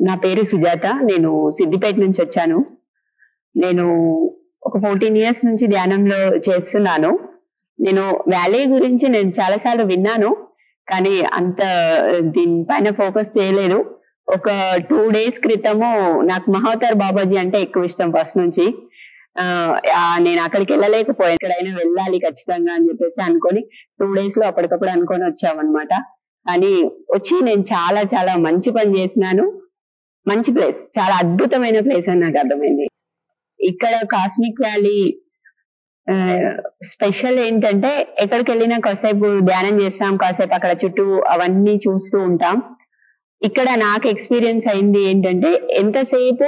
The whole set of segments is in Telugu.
నా పేరు సుజాత. నేను సిద్దిపేట నుంచి వచ్చాను. నేను ఒక 14 ఇయర్స్ నుంచి ధ్యానంలో చేస్తున్నాను. నేను వ్యాలీ గురించి నేను చాలాసార్లు విన్నాను, కానీ అంత దీనిపైన ఫోకస్ చేయలేదు. ఒక 2 డేస్ క్రితము నాకు మహావతార్ బాబాజీ అంటే ఎక్కువ ఇష్టం ఫస్ట్ నుంచి. నేను అక్కడికి వెళ్ళలేకపోయాను. ఎక్కడైనా వెళ్ళాలి ఖచ్చితంగా అని చెప్పేసి అనుకొని 2 డేస్ లో అప్పటికప్పుడు అనుకొని వచ్చామన్నమాట. కానీ వచ్చి నేను చాలా చాలా మంచి పని చేసినాను. మంచి ప్లేస్, చాలా అద్భుతమైన ప్లేస్ అని నాకు అర్థమైంది. ఇక్కడ కాస్మిక్ వ్యాలీ స్పెషల్ ఏంటంటే ఎక్కడికి వెళ్ళినా కాసేపు ధ్యానం చేస్తాం, కాసేపు అక్కడ చుట్టూ అవన్నీ చూస్తూ ఉంటాం. ఇక్కడ నాకు ఎక్స్పీరియన్స్ అయింది ఏంటంటే ఎంతసేపు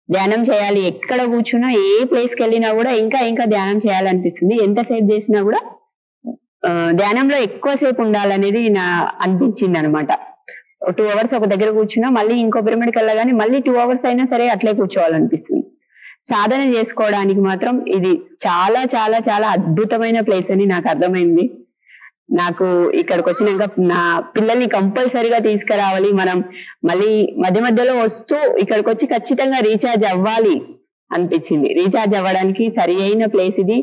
ధ్యానం చేయాలి, ఎక్కడ కూర్చున్నా ఏ ప్లేస్కి వెళ్ళినా కూడా ఇంకా ఇంకా ధ్యానం చేయాలనిపిస్తుంది. ఎంతసేపు చేసినా కూడా ధ్యానంలో ఎక్కువసేపు ఉండాలనేది నా అనిపించింది అనమాట. 2 అవర్స్ ఒక దగ్గర కూర్చున్నా మళ్ళీ ఇంకో పిరమిడ్కి వెళ్ళగానే మళ్ళీ 2 అవర్స్ అయినా సరే అట్లే కూర్చోవాలనిపిస్తుంది. సాధన చేసుకోవడానికి మాత్రం ఇది చాలా చాలా చాలా అద్భుతమైన ప్లేస్ అని నాకు అర్థమైంది. నాకు ఇక్కడికి వచ్చినాక నా పిల్లల్ని కంపల్సరీగా తీసుకురావాలి, మనం మళ్ళీ మధ్య మధ్యలో వస్తూ ఇక్కడికి వచ్చి ఖచ్చితంగా రీఛార్జ్ అవ్వాలి అనిపించింది. రీఛార్జ్ అవ్వడానికి సరి అయిన ప్లేస్ ఇది.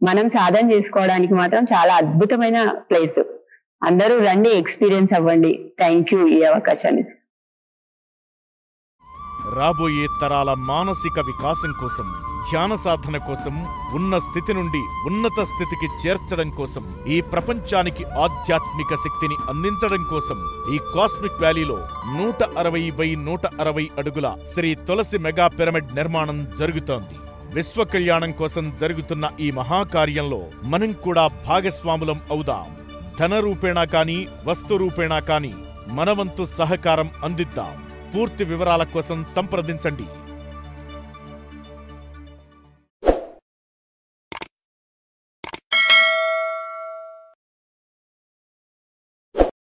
మనం సాధన చేసుకోవడానికి మాత్రం చాలా అద్భుతమైన ప్లేస్. అందరూ రండి, ఎక్స్పీరియన్స్ అవ్వండి. థ్యాంక్ యూ ఈ అవకాశాన్ని. రాబోయే తరాల మానసిక వికాసం కోసం, ధ్యాన సాధన కోసం, ఉన్న స్థితి నుండి ఉన్నత స్థితికి చేర్చడం కోసం, ఈ ప్రపంచానికి ఆధ్యాత్మిక శక్తిని అందించడం కోసం ఈ కాస్మిక్ వ్యాలీలో 160x160 అడుగుల శ్రీ తులసి మెగా పిరమిడ్ నిర్మాణం జరుగుతోంది. విశ్వ కళ్యాణం కోసం జరుగుతున్న ఈ మహాకార్యంలో మనం కూడా భాగస్వాములం అవుదాం. ధన రూపేణా కానీ వస్తు రూపేణా కానీ మనవంతు సహకారం అందిద్దాం. పూర్తి వివరాల కోసం సంప్రదించండి